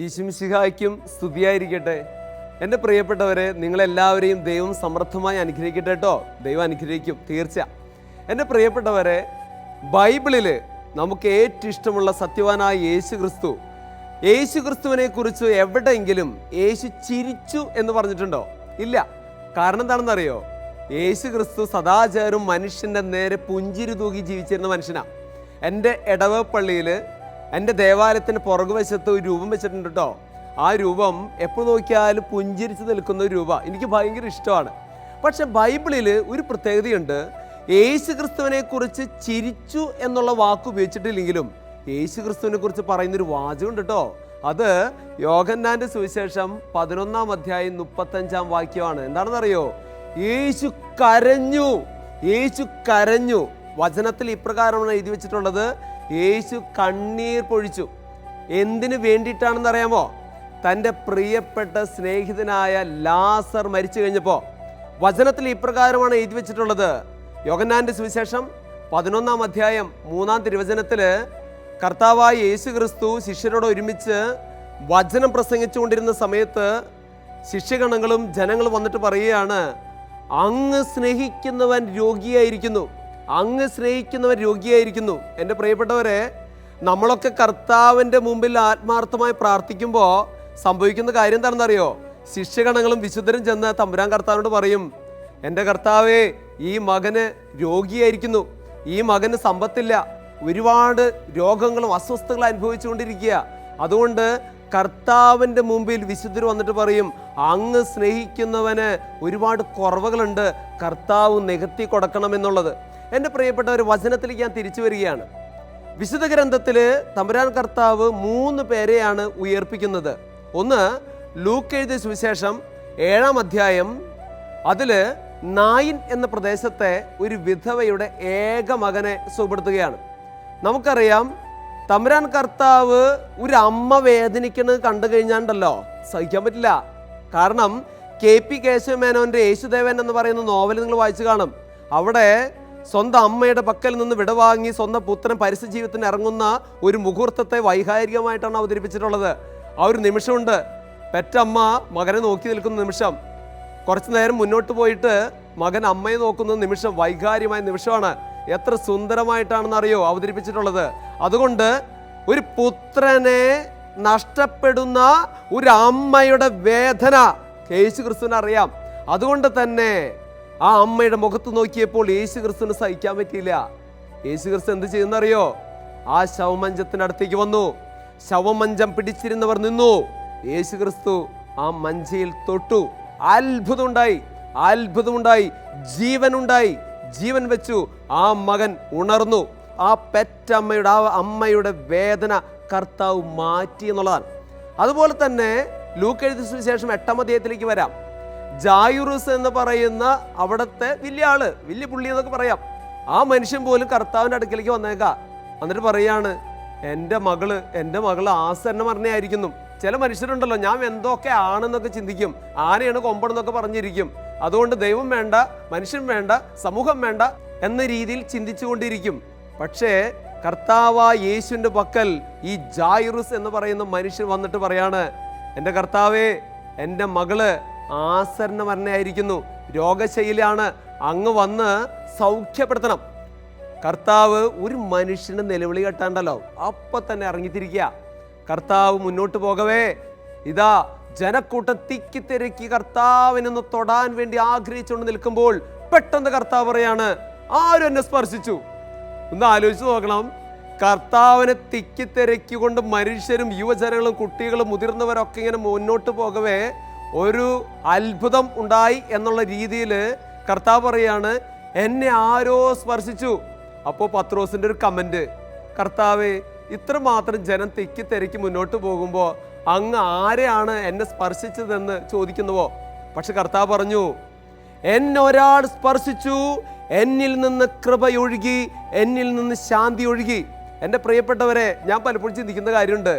ഈശുമിശിഹായ്ക്കും സ്തുതിയായിരിക്കട്ടെ. എൻ്റെ പ്രിയപ്പെട്ടവരെ, നിങ്ങളെല്ലാവരെയും ദൈവം സമൃദ്ധമായി അനുഗ്രഹിക്കട്ടെ കേട്ടോ. ദൈവം അനുഗ്രഹിക്കും, തീർച്ച. എൻ്റെ പ്രിയപ്പെട്ടവരെ, ബൈബിളിൽ നമുക്ക് ഏറ്റവും ഇഷ്ടമുള്ള സത്യവാനായ യേശു ക്രിസ്തുവിനെ കുറിച്ച് എവിടെയെങ്കിലും യേശു ചിരിച്ചു എന്ന് പറഞ്ഞിട്ടുണ്ടോ? ഇല്ല. കാരണം എന്താണെന്നറിയോ? യേശു ക്രിസ്തു സദാചാരം മനുഷ്യൻ്റെ നേരെ പുഞ്ചിരി തൂക്കി ജീവിച്ചിരുന്ന മനുഷ്യനാണ്. എൻ്റെ ഇടവക പള്ളിയിൽ എൻ്റെ ദേവാലയത്തിൻ്റെ പുറകുവശത്ത് ഒരു രൂപം വെച്ചിട്ടുണ്ട് കേട്ടോ. ആ രൂപം എപ്പോൾ നോക്കിയാലും പുഞ്ചിരിച്ച് നിൽക്കുന്ന ഒരു രൂപ. എനിക്ക് ഭയങ്കര ഇഷ്ടമാണ്. പക്ഷെ ബൈബിളിൽ ഒരു പ്രത്യേകതയുണ്ട്. യേശു ക്രിസ്തുവിനെ കുറിച്ച് ചിരിച്ചു എന്നുള്ള വാക്ക് ഉപയോഗിച്ചിട്ടില്ലെങ്കിലും യേശു ക്രിസ്തുവിനെ കുറിച്ച് പറയുന്നൊരു വാചകമുണ്ട് കേട്ടോ. അത് യോഹന്നാന്റെ സുവിശേഷം 11-ാം അധ്യായം 35-ാം വാക്യമാണ്. എന്താണെന്നറിയോ? യേശു കരഞ്ഞു. വചനത്തിൽ ഇപ്രകാരമാണ് എഴുതി വെച്ചിട്ടുള്ളത്: യേശു കണ്ണീർ പൊഴിച്ചു. എന്തിനു വേണ്ടിയിട്ടാണെന്ന് അറിയാമോ? തൻ്റെ പ്രിയപ്പെട്ട സ്നേഹിതനായ ലാസർ മരിച്ചു കഴിഞ്ഞപ്പോൾ. വചനത്തിൽ ഇപ്രകാരമാണ് എഴുതി വെച്ചിട്ടുള്ളത്. യോഹന്നാന്റെ സുവിശേഷം 11-ാം അധ്യായം 3-ാം തിരുവചനത്തിൽ കർത്താവായ യേശു ക്രിസ്തു ശിഷ്യരോട് ഒരുമിച്ച് വചനം പ്രസംഗിച്ചുകൊണ്ടിരുന്ന സമയത്ത് ശിഷ്യഗണങ്ങളും ജനങ്ങളും വന്നിട്ട് പറയുകയാണ്, അങ്ങ് സ്നേഹിക്കുന്നവൻ രോഗിയായിരിക്കുന്നു. എൻ്റെ പ്രിയപ്പെട്ടവരെ, നമ്മളൊക്കെ കർത്താവിൻ്റെ മുമ്പിൽ ആത്മാർത്ഥമായി പ്രാർത്ഥിക്കുമ്പോൾ സംഭവിക്കുന്ന കാര്യം എന്താണെന്നറിയോ? ശിഷ്യഗണങ്ങളും വിശുദ്ധരും ചെന്ന് തമ്പുരാൻ കർത്താവിനോട് പറയും, എൻ്റെ കർത്താവേ, ഈ മകന് രോഗിയായിരിക്കുന്നു, ഈ മകന് സമ്പത്തില്ല, ഒരുപാട് രോഗങ്ങളും അസ്വസ്ഥതകളും അനുഭവിച്ചുകൊണ്ടിരിക്കുക. അതുകൊണ്ട് കർത്താവിൻ്റെ മുമ്പിൽ വിശുദ്ധർ വന്നിട്ട് പറയും, അങ്ങ് സ്നേഹിക്കുന്നവന് ഒരുപാട് കുറവുകളുണ്ട്, കർത്താവ് നികത്തി കൊടുക്കണമെന്നുള്ളത്. എൻ്റെ പ്രിയപ്പെട്ടവർ, വചനത്തിലേക്ക് ഞാൻ തിരിച്ചു വരികയാണ്. വിശുദ്ധ ഗ്രന്ഥത്തിൽ തമ്പുരാൻ കർത്താവ് 3 പേരെയാണ് ഉയർപ്പിക്കുന്നത്. ഒന്ന്, ലൂക്ക് എഴുതിയ സുവിശേഷം 7-ാം അധ്യായം. അതിൽ നായിൻ എന്ന പ്രദേശത്തെ ഒരു വിധവയുടെ ഏക മകനെ സുഖപ്പെടുത്തുകയാണ്. നമുക്കറിയാം, തമ്പുരാൻ കർത്താവ് ഒരു അമ്മ വേദനിക്കുന്നത് കണ്ടു കഴിഞ്ഞാണ്ടല്ലോ സഹിക്കാൻ പറ്റില്ല. കാരണം KP കേശവമേനോൻ്റെ യേശുദേവൻ എന്ന് പറയുന്ന നോവൽ നിങ്ങൾ വായിച്ചു കാണും. അവിടെ സ്വന്തം അമ്മയുടെ പക്കൽ നിന്ന് വിടവാങ്ങി സ്വന്തം പുത്രൻ പരസ്യ ജീവിതത്തിന് ഇറങ്ങുന്ന ഒരു മുഹൂർത്തത്തെ വൈകാരികമായിട്ടാണ് അവതരിപ്പിച്ചിട്ടുള്ളത്. ആ ഒരു നിമിഷമുണ്ട്, പെറ്റമ്മ മകനെ നോക്കി നിൽക്കുന്ന നിമിഷം. കുറച്ചു നേരം മുന്നോട്ട് പോയിട്ട് മകൻ അമ്മയെ നോക്കുന്ന നിമിഷം വൈകാര്യമായ നിമിഷമാണ്. എത്ര സുന്ദരമായിട്ടാണെന്നറിയോ അവതരിപ്പിച്ചിട്ടുള്ളത്. അതുകൊണ്ട് ഒരു പുത്രനെ നഷ്ടപ്പെടുന്ന ഒരു അമ്മയുടെ വേദന യേശു ക്രിസ്തുവിന് അറിയാം. അതുകൊണ്ട് തന്നെ ആ അമ്മയുടെ മുഖത്ത് നോക്കിയപ്പോൾ യേശു ക്രിസ്തുവിന് സഹിക്കാൻ പറ്റിയില്ല. യേശു ക്രിസ്തു എന്ത് ചെയ്യുന്നറിയോ? ആ ശവമഞ്ചത്തിനടുത്തേക്ക് വന്നു. ശവമഞ്ചം പിടിച്ചിരുന്നവർ നിന്നു. യേശു ക്രിസ്തു ആ മഞ്ചയിൽ തൊട്ടു. അത്ഭുതമുണ്ടായി, ജീവൻ വെച്ചു. ആ മകൻ ഉണർന്നു. ആ പെറ്റമ്മയുടെ, ആ അമ്മയുടെ വേദന കർത്താവ് മാറ്റി എന്നുള്ളതാണ്. അതുപോലെ തന്നെ ലൂക്ക് എഴുതിയ സുവിശേഷം 8-ാം അധ്യായത്തിലേക്ക് വരാം. ജായുറൂസ് എന്ന് പറയുന്ന അവിടുത്തെ വലിയ പുള്ളി എന്നൊക്കെ പറയാം. ആ മനുഷ്യൻ പോലും കർത്താവിൻ്റെ അടുക്കലേക്ക് വന്നേക്കാം. എന്നിട്ട് പറയാണ്, എൻ്റെ മകള് ആസന്ന മരണയായിരിക്കുന്നു. ചില മനുഷ്യരുണ്ടല്ലോ, ഞാൻ എന്തൊക്കെ ആണെന്നൊക്കെ ചിന്തിക്കും, ആനയാണ് കൊമ്പണെന്നൊക്കെ പറഞ്ഞിരിക്കും. അതുകൊണ്ട് ദൈവം വേണ്ട, മനുഷ്യൻ വേണ്ട, സമൂഹം വേണ്ട എന്ന രീതിയിൽ ചിന്തിച്ചുകൊണ്ടിരിക്കും. പക്ഷേ കർത്താവായ യേശുവിൻ്റെ പക്കൽ ഈ ജായുറൂസ് എന്ന് പറയുന്ന മനുഷ്യൻ വന്നിട്ട് പറയാണ്, എൻ്റെ കർത്താവേ, എൻ്റെ മകള് ആസന്ന മരണയായിരിക്കുന്നു, രോഗശൈലിയാണ്, അങ്ങ് വന്ന് സൗഖ്യപ്പെടുത്തണം. കർത്താവ് ഒരു മനുഷ്യന് നിലവിളി കേട്ടാണ്ടല്ലോ അപ്പം തന്നെ ഇറങ്ങിത്തിരിക്കുക. കർത്താവ് മുന്നോട്ട് പോകവേ ഇതാ ജനക്കൂട്ടം തിക്കി തിരക്കി കർത്താവിനൊന്ന് തൊടാൻ വേണ്ടി ആഗ്രഹിച്ചുകൊണ്ട് നിൽക്കുമ്പോൾ പെട്ടെന്ന് കർത്താവ് പറയാണ്, ആരും എന്നെ സ്പർശിച്ചു. ഒന്ന് ആലോചിച്ച് നോക്കണം. കർത്താവിനെ തിക്കി തിരക്കിക്കൊണ്ട് മനുഷ്യരും യുവജനങ്ങളും കുട്ടികളും മുതിർന്നവരൊക്കെ ഇങ്ങനെ മുന്നോട്ട് പോകവേ ഒരു അത്ഭുതം ഉണ്ടായി എന്നുള്ള രീതിയിൽ കർത്താവ് പറയാണ്, എന്നെ ആരോ സ്പർശിച്ചു. അപ്പോൾ പത്രോസിൻ്റെ ഒരു കമൻറ്റ്, കർത്താവേ, ഇത്രമാത്രം ജനം തിക്കി തിരക്കി മുന്നോട്ട് പോകുമ്പോൾ അങ്ങ് ആരെയാണ് എന്നെ സ്പർശിച്ചതെന്ന് ചോദിക്കുന്നുവോ? പക്ഷെ കർത്താവ് പറഞ്ഞു, എന്നെ ഒരാൾ സ്പർശിച്ചു, എന്നിൽ നിന്ന് കൃപയൊഴുകി, എന്നിൽ നിന്ന് ശാന്തി ഒഴുകി. എൻ്റെ പ്രിയപ്പെട്ടവരെ, ഞാൻ പലപ്പോഴും ചിന്തിക്കുന്ന കാര്യമുണ്ട്.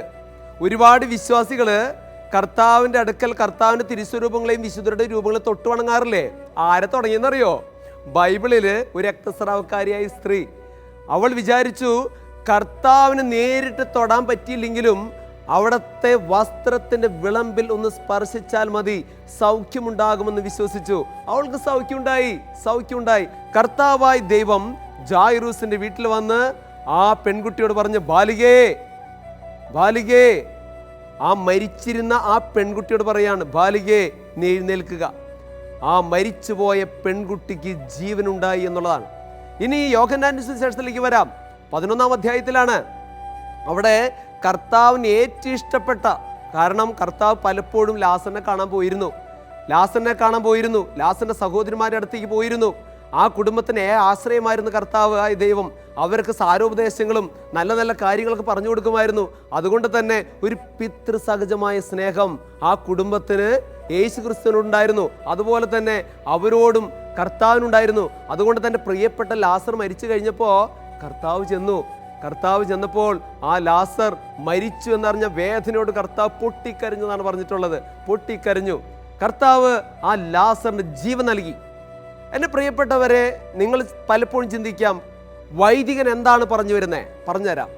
ഒരുപാട് വിശ്വാസികൾ കർത്താവിൻ്റെ അടുക്കൽ കർത്താവിൻ്റെ തിരുസ്വരൂപങ്ങളെയും വിശുദ്ധരുടെ രൂപങ്ങളെയും തൊട്ട് വണങ്ങാറില്ലേ? ആരെ തുടങ്ങിയെന്നറിയോ? ബൈബിളിൽ ഒരു രക്തസ്രാവക്കാരിയായ സ്ത്രീ, അവൾ വിചാരിച്ചു കർത്താവിന് നേരിട്ട് തൊടാൻ പറ്റിയില്ലെങ്കിലും അവിടുത്തെ വസ്ത്രത്തിന്റെ വിളമ്പിൽ ഒന്ന് സ്പർശിച്ചാൽ മതി, സൗഖ്യമുണ്ടാകുമെന്ന് വിശ്വസിച്ചു. അവൾക്ക് സൗഖ്യമുണ്ടായി. കർത്താവായ ദൈവം ജായിറൂസിന്റെ വീട്ടിൽ വന്ന് ആ പെൺകുട്ടിയോട് പറഞ്ഞു, ബാലികേ, ആ മരിച്ചിരുന്ന ആ പെൺകുട്ടിയോട് പറയാണ്, ബാലികേ നീ എഴുന്നേൽക്കുക. ആ മരിച്ചുപോയ പെൺകുട്ടിക്ക് ജീവനുണ്ടായി എന്നുള്ളതാണ്. ഇനി യോഹന്നാന്റെ സുവിശേഷത്തിലേക്ക് വരാം. 11-ാം അധ്യായത്തിലാണ്. അവിടെ കർത്താവിന് ഏറ്റവും ഇഷ്ടപ്പെട്ട, കാരണം കർത്താവ് പലപ്പോഴും ലാസറിനെ കാണാൻ പോയിരുന്നു. ലാസറിന്റെ സഹോദരിമാരുടെ അടുത്തേക്ക് പോയിരുന്നു. ആ കുടുംബത്തിന് ആശ്രയമായിരുന്നു കർത്താവ് ആയ ദൈവം. അവർക്ക് സാരോപദേശങ്ങളും നല്ല നല്ല കാര്യങ്ങളൊക്കെ പറഞ്ഞു കൊടുക്കുമായിരുന്നു. അതുകൊണ്ട് തന്നെ ഒരു പിതൃസഹജമായ സ്നേഹം ആ കുടുംബത്തിന് യേശു ക്രിസ്തുവിനുണ്ടായിരുന്നു. അതുപോലെ തന്നെ അവരോടും കർത്താവിനുണ്ടായിരുന്നു. അതുകൊണ്ട് തന്നെ പ്രിയപ്പെട്ട ലാസർ മരിച്ചു കഴിഞ്ഞപ്പോൾ കർത്താവ് ചെന്നപ്പോൾ ആ ലാസർ മരിച്ചു എന്നറിഞ്ഞ വേദനയോട് കർത്താവ് പൊട്ടിക്കരഞ്ഞു എന്നാണ് പറഞ്ഞിട്ടുള്ളത്. പൊട്ടിക്കരഞ്ഞു. കർത്താവ് ആ ലാസറിന് ജീവൻ നൽകി. എൻ്റെ പ്രിയപ്പെട്ടവരെ, നിങ്ങൾ പലപ്പോഴും ചിന്തിക്കാം, വൈദികൻ എന്താണ് പറഞ്ഞു വരുന്നത്? പറഞ്ഞുതരാം.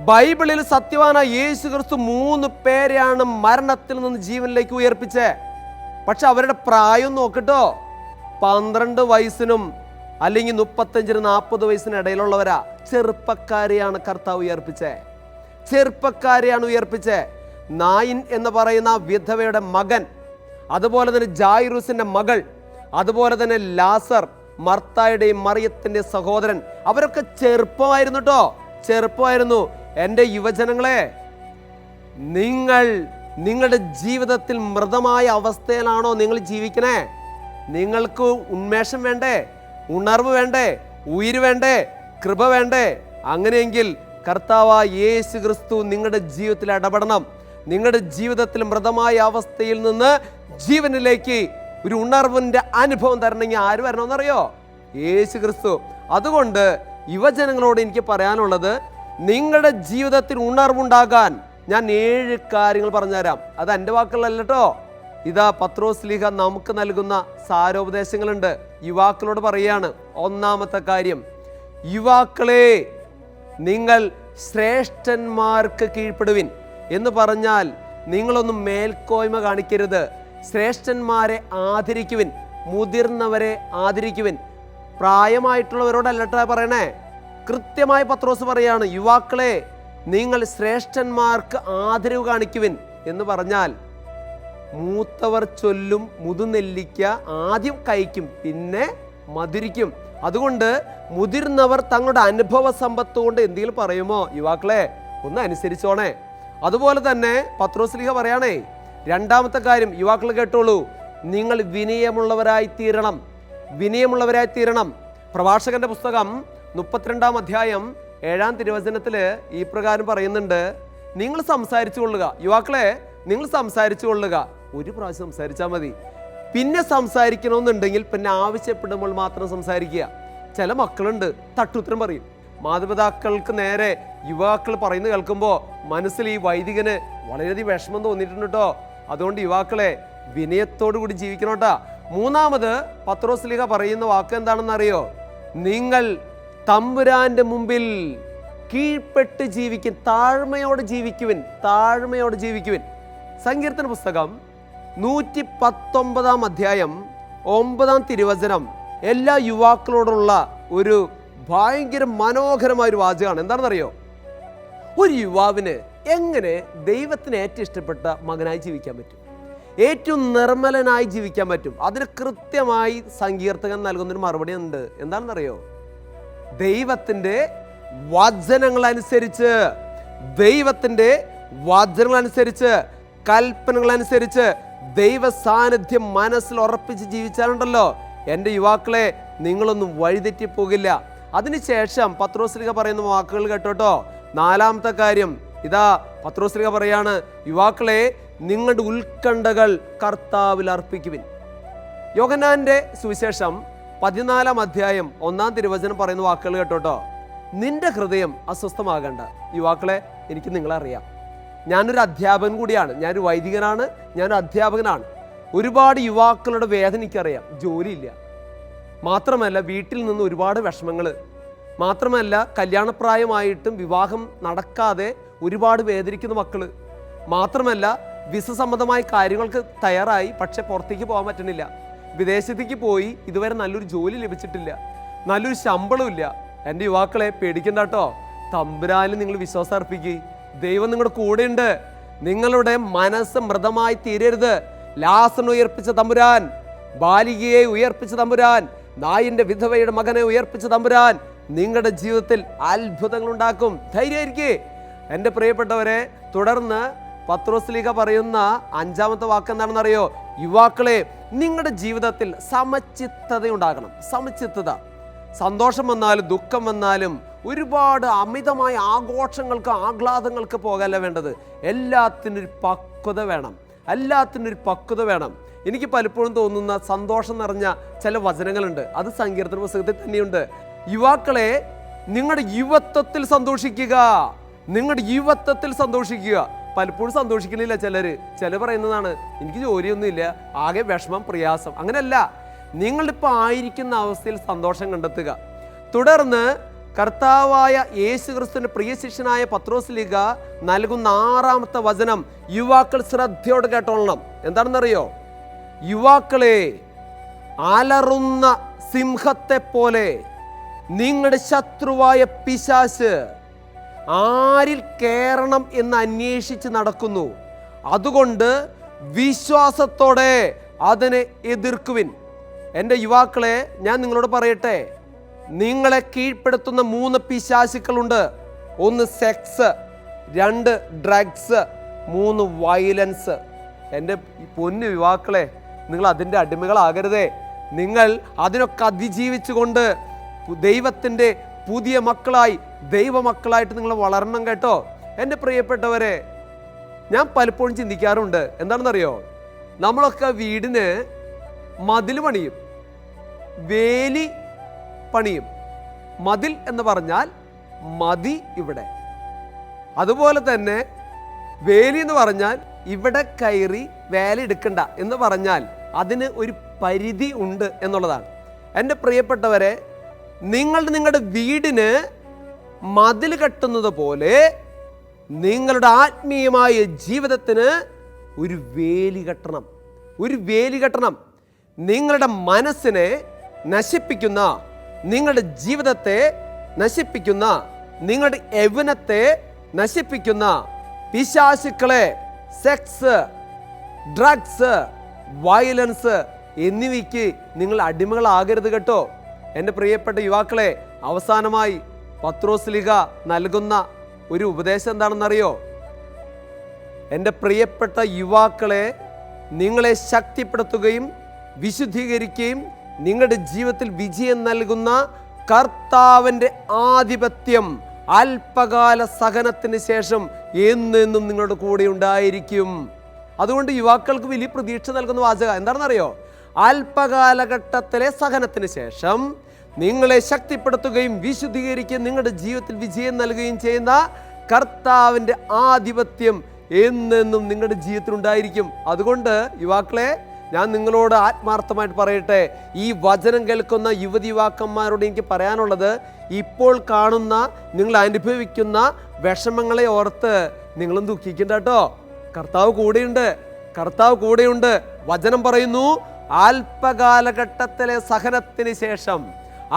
ബൈബിളിൽ സത്യവാനായ യേശു ക്രിസ്തു 3 പേരെയാണ് മരണത്തിൽ നിന്ന് ജീവനിലേക്ക് ഉയർപ്പിച്ചേ. പക്ഷെ അവരുടെ പ്രായം നോക്കട്ടോ, 12 വയസ്സിനും അല്ലെങ്കിൽ 35-40 വയസ്സിന് ഇടയിലുള്ളവരാ. ചെറുപ്പക്കാരെയാണ് കർത്താവ് ഉയർപ്പിച്ചേ. നായിൻ എന്ന് പറയുന്ന വിധവയുടെ മകൻ, അതുപോലെ തന്നെ ജായിറൂസിന്റെ മകൾ, അതുപോലെ തന്നെ ലാസർ, മർത്തായുടെയും മറിയത്തിന്റെ സഹോദരൻ, അവരൊക്കെ ചെറുപ്പമായിരുന്നു. എൻ്റെ യുവജനങ്ങളെ, നിങ്ങളുടെ ജീവിതത്തിൽ മൃതമായ അവസ്ഥയിലാണോ നിങ്ങൾ ജീവിക്കണേ? നിങ്ങൾക്ക് ഉന്മേഷം വേണ്ടേ? ഉണർവ് വേണ്ടേ? ഉയിര് വേണ്ടേ? കൃപ വേണ്ടേ? അങ്ങനെയെങ്കിൽ കർത്താവായ യേശു ക്രിസ്തു നിങ്ങളുടെ ജീവിതത്തിൽ ഇടപെടണം. നിങ്ങളുടെ ജീവിതത്തിൽ മൃതമായ അവസ്ഥയിൽ നിന്ന് ജീവനിലേക്ക് ഒരു ഉണർവിൻ്റെ അനുഭവം തരണമെങ്കിൽ ആര് വരണമെന്നറിയോ? യേശു ക്രിസ്തു. അതുകൊണ്ട് യുവജനങ്ങളോട് എനിക്ക് പറയാനുള്ളത്, നിങ്ങളുടെ ജീവിതത്തിൽ ഉണർവുണ്ടാകാൻ ഞാൻ 7 കാര്യങ്ങൾ പറഞ്ഞുതരാം. അത് എൻ്റെ വാക്കുകളല്ല കേട്ടോ. ഇതാ പത്രോസ് ലീഹ നമുക്ക് നൽകുന്ന സാരോപദേശങ്ങളുണ്ട്. യുവാക്കളോട് പറയാണ്. 1-ാമത്തെ കാര്യം, യുവാക്കളെ, നിങ്ങൾ ശ്രേഷ്ഠന്മാർക്ക് കീഴ്പ്പെടുവിൻ എന്ന് പറഞ്ഞാൽ നിങ്ങളൊന്നും മേൽക്കോയ്മ കാണിക്കരുത്. ശ്രേഷ്ഠന്മാരെ ആദരിക്കുവിൻ, മുതിർന്നവരെ ആദരിക്കുവിൻ. പ്രായമായിട്ടുള്ളവരോടല്ലട്ടാ പറയണേ, കൃത്യമായി പത്രോസ് പറയാണ്, യുവാക്കളെ, നിങ്ങൾ ശ്രേഷ്ഠന്മാർക്ക് ആദരവ് കാണിക്കുവിൻ എന്ന് പറഞ്ഞാൽ, മൂത്തവർ ചൊല്ലും മുതുനെല്ലിക്ക ആദ്യം കഴിക്കും, പിന്നെ മധുരിക്കും. അതുകൊണ്ട് മുതിർന്നവർ തങ്ങളുടെ അനുഭവ സമ്പത്ത് കൊണ്ട് എന്തെങ്കിലും പറയുമോ, യുവാക്കളെ ഒന്ന് അനുസരിച്ചോണേ. അതുപോലെ തന്നെ പത്രോസ് ലീഹ പറയാണേ, 2-ാമത്തെ കാര്യം, യുവാക്കൾ കേട്ടോളൂ, നിങ്ങൾ വിനയമുള്ളവരായി തീരണം. പ്രഭാഷകന്റെ പുസ്തകം 32-ാം അധ്യായം 7-ാം തിരുവചനത്തിൽ ഈ പ്രകാരം പറയുന്നുണ്ട്, നിങ്ങൾ സംസാരിച്ചു കൊള്ളുക. യുവാക്കളെ, നിങ്ങൾ സംസാരിച്ചു കൊള്ളുക. ഒരു പ്രാവശ്യം സംസാരിച്ചാൽ മതി. പിന്നെ സംസാരിക്കണമെന്നുണ്ടെങ്കിൽ പിന്നെ ആവശ്യപ്പെടുമ്പോൾ മാത്രം സംസാരിക്കുക. ചില മക്കളുണ്ട്, തട്ടുത്തരം പറയും. മാതാപിതാക്കൾക്ക് നേരെ യുവാക്കൾ പറയുന്നത് കേൾക്കുമ്പോൾ മനസ്സിൽ ഈ വൈദികന് വളരെയധികം വിഷമം തോന്നിയിട്ടുണ്ട് കേട്ടോ. അതുകൊണ്ട് യുവാക്കളെ, വിനയത്തോടു കൂടി ജീവിക്കണം കേട്ടോ. 3-ാമത് പത്രോസ് ലീഹ പറയുന്ന വാക്ക് എന്താണെന്ന് അറിയോ? നിങ്ങൾ തമ്പുരാന്റെ മുമ്പിൽ കീഴ്പ്പെട്ട് ജീവിക്കും, താഴ്മയോടെ ജീവിക്കുവിൻ. സങ്കീർത്തന പുസ്തകം 119-ാം അധ്യായം 9-ാം തിരുവചനം എല്ലാ യുവാക്കളോടുള്ള ഒരു ഭയങ്കര മനോഹരമായൊരു വാചകമാണ്. എന്താണെന്നറിയോ? ഒരു യുവാവിന് എങ്ങനെ ദൈവത്തിന് ഏറ്റവും ഇഷ്ടപ്പെട്ട മകനായി ജീവിക്കാൻ പറ്റും, ഏറ്റവും നിർമ്മലനായി ജീവിക്കാൻ പറ്റും? അതിന് കൃത്യമായി സങ്കീർത്തകൻ നൽകുന്നൊരു മറുപടി ഉണ്ട്. എന്താണെന്നറിയോ? ദൈവത്തിൻ്റെ വചനങ്ങളനുസരിച്ച്, കൽപ്പനകളനുസരിച്ച് ദൈവ സാന്നിധ്യം മനസ്സിൽ ഉറപ്പിച്ച് ജീവിച്ചാലുണ്ടല്ലോ, എൻ്റെ യുവാക്കളെ, നിങ്ങളൊന്നും വഴിതെറ്റിപ്പോകില്ല. അതിനുശേഷം പത്രോസ് ലീഹ പറയുന്ന വാക്കുകൾ കേട്ടോട്ടോ. 4-ാമത്തെ കാര്യം, ഇതാ പത്രോസ് ലീഹ പറയാണ്, യുവാക്കളെ, നിങ്ങളുടെ ഉത്കണ്ഠകൾ കർത്താവിൽ അർപ്പിക്കുവിൻ. യോഹന്നാന്റെ സുവിശേഷം 14-ാം അധ്യായം 1-ാം തിരുവചനം പറയുന്ന വാക്കുകൾ കേട്ടോട്ടോ. നിന്റെ ഹൃദയം അസ്വസ്ഥമാകണ്ട. യുവാക്കളെ, എനിക്ക് നിങ്ങളറിയാം, ഞാനൊരു അധ്യാപകൻ കൂടിയാണ്, ഞാനൊരു വൈദികനാണ്, ഞാനൊരു അധ്യാപകനാണ്. ഒരുപാട് യുവാക്കളുടെ വേദന എനിക്കറിയാം. ജോലിയില്ല, മാത്രമല്ല വീട്ടിൽ നിന്ന് ഒരുപാട് വിഷമങ്ങൾ, മാത്രമല്ല കല്യാണപ്രായമായിട്ടും വിവാഹം നടക്കാതെ ഒരുപാട് വേദനിക്കുന്ന മക്കള്. മാത്രമല്ല വിസ സംബന്ധമായ കാര്യങ്ങൾക്ക് തയ്യാറായി, പക്ഷെ പുറത്തേക്ക് പോകാൻ പറ്റുന്നില്ല. വിദേശത്തേക്ക് പോയി ഇതുവരെ നല്ലൊരു ജോലി ലഭിച്ചിട്ടില്ല, നല്ലൊരു ശമ്പളമില്ല. എൻ്റെ യുവാക്കളെ പേടിക്കണ്ട കേട്ടോ. തമ്പുരാനിൽ നിങ്ങൾ വിശ്വാസം അർപ്പിക്കുക. ദൈവം നിങ്ങളുടെ കൂടെയുണ്ട്. നിങ്ങളുടെ മനസ്സ് മൃതമായി തീരരുത്. ലാസറിനെ ഉയർപ്പിച്ച തമ്പുരാൻ, ബാലികയെ ഉയർപ്പിച്ച തമ്പുരാൻ, നായിന്റെ വിധവയുടെ മകനെ ഉയർപ്പിച്ച തമ്പുരാൻ നിങ്ങളുടെ ജീവിതത്തിൽ അത്ഭുതങ്ങൾ ഉണ്ടാക്കും. ധൈര്യമായിരിക്കേ എൻ്റെ പ്രിയപ്പെട്ടവരെ. തുടർന്ന് പത്രോസ്ലീഹ പറയുന്ന 5-ാമത്തെ വാക്ക് എന്താണെന്നറിയോ? യുവാക്കളെ, നിങ്ങളുടെ ജീവിതത്തിൽ സമചിത്തത ഉണ്ടാകണം. സമചിത്തത. സന്തോഷം വന്നാലും ദുഃഖം വന്നാലും ഒരുപാട് അമിതമായ ആഘോഷങ്ങൾക്ക് ആഹ്ലാദങ്ങൾക്ക് പോകല്ല വേണ്ടത്. എല്ലാത്തിനൊരു പക്വത വേണം. എല്ലാത്തിനൊരു പക്വത വേണം. എനിക്ക് പലപ്പോഴും തോന്നുന്ന സന്തോഷം നിറഞ്ഞ ചില വചനങ്ങളുണ്ട്. അത് സങ്കീർത്തന പുസ്തകത്തിൽ തന്നെയുണ്ട്. യുവാക്കളെ, നിങ്ങളുടെ യുവത്വത്തിൽ സന്തോഷിക്കുക. നിങ്ങളുടെ യുവത്വത്തിൽ സന്തോഷിക്കുക. പലപ്പോഴും സന്തോഷിക്കണില്ല ചിലർ പറയുന്നതാണ്, എനിക്ക് ജോലിയൊന്നുമില്ല, ആകെ വിഷമം, പ്രയാസം. അങ്ങനെയല്ല, നിങ്ങളിപ്പോൾ ആയിരിക്കുന്ന അവസ്ഥയിൽ സന്തോഷം കണ്ടെത്തുക. തുടർന്ന് കർത്താവായ യേശു ക്രിസ്തുവിന്റെ പ്രിയ ശിഷ്യനായ പത്രോസ്ലീഹ നൽകുന്ന 6-ാമത്തെ വചനം യുവാക്കൾ ശ്രദ്ധയോടെ കേട്ടോളണം. എന്താണെന്നറിയോ? യുവാക്കളെ, അലറുന്ന സിംഹത്തെ പോലെ നിങ്ങളുടെ ശത്രുവായ പിശാച് ആരിൽ കയറണം എന്ന് അന്വേഷിച്ച് നടക്കുന്നു. അതുകൊണ്ട് വിശ്വാസത്തോടെ അതിനെ എതിർക്കുവിൻ. എൻ്റെ യുവാക്കളെ, ഞാൻ നിങ്ങളോട് പറയട്ടെ, നിങ്ങളെ കീഴ്പ്പെടുത്തുന്ന 3 പിശാചുക്കളുണ്ട്. 1 സെക്സ്, 2 ഡ്രഗ്സ്, 3 വയലൻസ്. എൻ്റെ പൊന്നു യുവാക്കളെ, നിങ്ങൾ അതിൻ്റെ അടിമകളാകരുതേ. നിങ്ങൾ അതിനൊക്കെ അതിജീവിച്ചുകൊണ്ട് ദൈവത്തിൻ്റെ പുതിയ മക്കളായി, ദൈവമക്കളായിട്ട് നിങ്ങൾ വളരണം കേട്ടോ. എൻ്റെ പ്രിയപ്പെട്ടവരെ, ഞാൻ പലപ്പോഴും ചിന്തിക്കാറുണ്ട്, എന്താണെന്നറിയോ? നമ്മളൊക്കെ വീടിന് മതിൽ പണിയും, വേലി പണിയും. മതിൽ എന്ന് പറഞ്ഞാൽ മതി ഇവിടെ. അതുപോലെ തന്നെ വേലി എന്ന് പറഞ്ഞാൽ ഇവിടെ കയറി വേല എടുക്കണ്ട എന്ന് പറഞ്ഞാൽ അതിന് ഒരു പരിധി ഉണ്ട് എന്നുള്ളതാണ്. എൻ്റെ പ്രിയപ്പെട്ടവരെ, നിങ്ങളുടെ വീടിന് മതിൽ കെട്ടുന്നത് പോലെ നിങ്ങളുടെ ആത്മീയമായ ജീവിതത്തിന് ഒരു വേലി കെട്ടണം. ഒരു വേലി കെട്ടണം. നിങ്ങളുടെ മനസ്സിനെ നശിപ്പിക്കുന്ന, നിങ്ങളുടെ ജീവിതത്തെ നശിപ്പിക്കുന്ന, നിങ്ങളുടെ യൗവനത്തെ നശിപ്പിക്കുന്ന പിശാചുക്കളെ, സെക്സ്, ഡ്രഗ്സ്, വയലൻസ് എന്നിവയ്ക്ക് നിങ്ങൾ അടിമകളാകരുത് കേട്ടോ. എൻ്റെ പ്രിയപ്പെട്ട യുവാക്കളെ, അവസാനമായി പത്രോസ്ലീഹ നൽകുന്ന ഒരു ഉപദേശം എന്താണെന്നറിയോ? എൻ്റെ പ്രിയപ്പെട്ട യുവാക്കളെ, നിങ്ങളെ ശക്തിപ്പെടുത്തുകയും വിശുദ്ധീകരിക്കുകയും നിങ്ങളുടെ ജീവിതത്തിൽ വിജയം നൽകുന്ന കർത്താവിൻ്റെ ആധിപത്യം അല്പകാല സഹനത്തിന് ശേഷം എന്നെന്നും നിങ്ങളുടെ കൂടെ ഉണ്ടായിരിക്കും. അതുകൊണ്ട് യുവാക്കൾക്ക് വലിയ പ്രതീക്ഷ നൽകുന്ന വാചകം എന്താണെന്നറിയോ? അല്പകാലഘട്ടത്തിലെ സഹനത്തിന് ശേഷം നിങ്ങളെ ശക്തിപ്പെടുത്തുകയും വിശുദ്ധീകരിക്കുകയും നിങ്ങളുടെ ജീവിതത്തിൽ വിജയം നൽകുകയും ചെയ്യുന്ന കർത്താവിൻ്റെ ആധിപത്യം എന്നെന്നും നിങ്ങളുടെ ജീവിതത്തിൽ ഉണ്ടായിരിക്കും. അതുകൊണ്ട് യുവാക്കളെ, ഞാൻ നിങ്ങളോട് ആത്മാർത്ഥമായിട്ട് പറയട്ടെ, ഈ വചനം കേൾക്കുന്ന യുവതി യുവാക്കന്മാരോട് എനിക്ക് പറയാനുള്ളത്, ഇപ്പോൾ കാണുന്ന നിങ്ങൾ അനുഭവിക്കുന്ന വിഷമങ്ങളെ ഓർത്ത് നിങ്ങളും ദുഃഖിക്കണ്ട കേട്ടോ. കർത്താവ് കൂടെയുണ്ട്. കർത്താവ് കൂടെയുണ്ട്. വചനം പറയുന്നു, അല്പകാലഘട്ടത്തിലെ സഹനത്തിന് ശേഷം,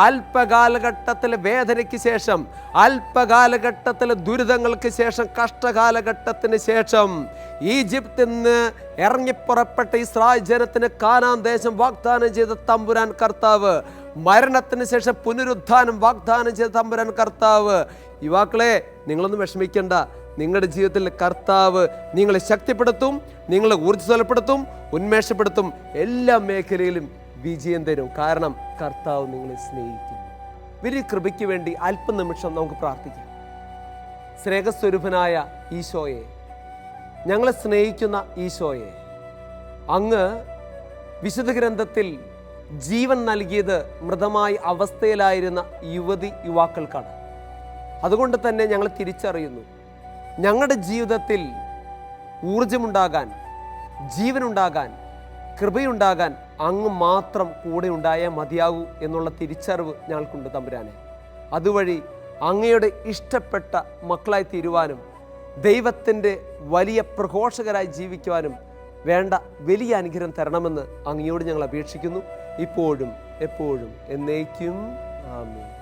അല്പകാലഘട്ടത്തിലെ വേദനയ്ക്ക് ശേഷം, അല്പകാലഘട്ടത്തിലെ ദുരിതങ്ങൾക്ക് ശേഷം, കഷ്ടകാലഘട്ടത്തിന് ശേഷം ഈജിപ്തിൽ നിന്ന് ഇറങ്ങിപ്പുറപ്പെട്ട ഇസ്രായേൽ ജനത്തിന് കാനാൻ ദേശം വാഗ്ദാനം ചെയ്ത തമ്പുരാൻ കർത്താവ്, മരണത്തിന് ശേഷം പുനരുദ്ധാനം വാഗ്ദാനം ചെയ്ത തമ്പുരാൻ കർത്താവ്. യുവാക്കളെ, നിങ്ങളൊന്നും വിഷമിക്കേണ്ട. നിങ്ങളുടെ ജീവിതത്തിൽ കർത്താവ് നിങ്ങളെ ശക്തിപ്പെടുത്തും, നിങ്ങളെ ഊർജ്ജസ്വലപ്പെടുത്തും, ഉന്മേഷപ്പെടുത്തും, എല്ലാ മേഖലയിലും വിജയം തരും. കാരണം കർത്താവ് നിങ്ങളെ സ്നേഹിക്കുന്നു. വലിയ കൃപയ്ക്ക് വേണ്ടി അല്പനിമിഷം നമുക്ക് പ്രാർത്ഥിക്കാം. സ്നേഹസ്വരൂപനായ ഈശോയെ, ഞങ്ങളെ സ്നേഹിക്കുന്ന ഈശോയെ, അങ്ങ് വിശുദ്ധ ഗ്രന്ഥത്തിൽ ജീവൻ നൽകിയത് മൃതമായ അവസ്ഥയിലായിരുന്ന യുവതി യുവാക്കൾക്കാണ്. അതുകൊണ്ട് തന്നെ ഞങ്ങൾ തിരിച്ചറിയുന്നു, ഞങ്ങളുടെ ജീവിതത്തിൽ ഊർജമുണ്ടാകാൻ, ജീവനുണ്ടാകാൻ, കൃപയുണ്ടാകാൻ അങ്ങ് മാത്രം കൂടെ ഉണ്ടായാൽ മതിയാകൂ എന്നുള്ള തിരിച്ചറിവ് ഞങ്ങൾക്കുണ്ട് തമ്പുരാനെ. അതുവഴി അങ്ങയുടെ ഇഷ്ടപ്പെട്ട മക്കളായി തീരുവാനും ദൈവത്തിൻ്റെ വലിയ പ്രഘോഷകരായി ജീവിക്കുവാനും വേണ്ട വലിയ അനുഗ്രഹം തരണമെന്ന് അങ്ങയോട് ഞങ്ങൾ അപേക്ഷിക്കുന്നു, ഇപ്പോഴും എപ്പോഴും എന്നേക്കും. ആമേൻ.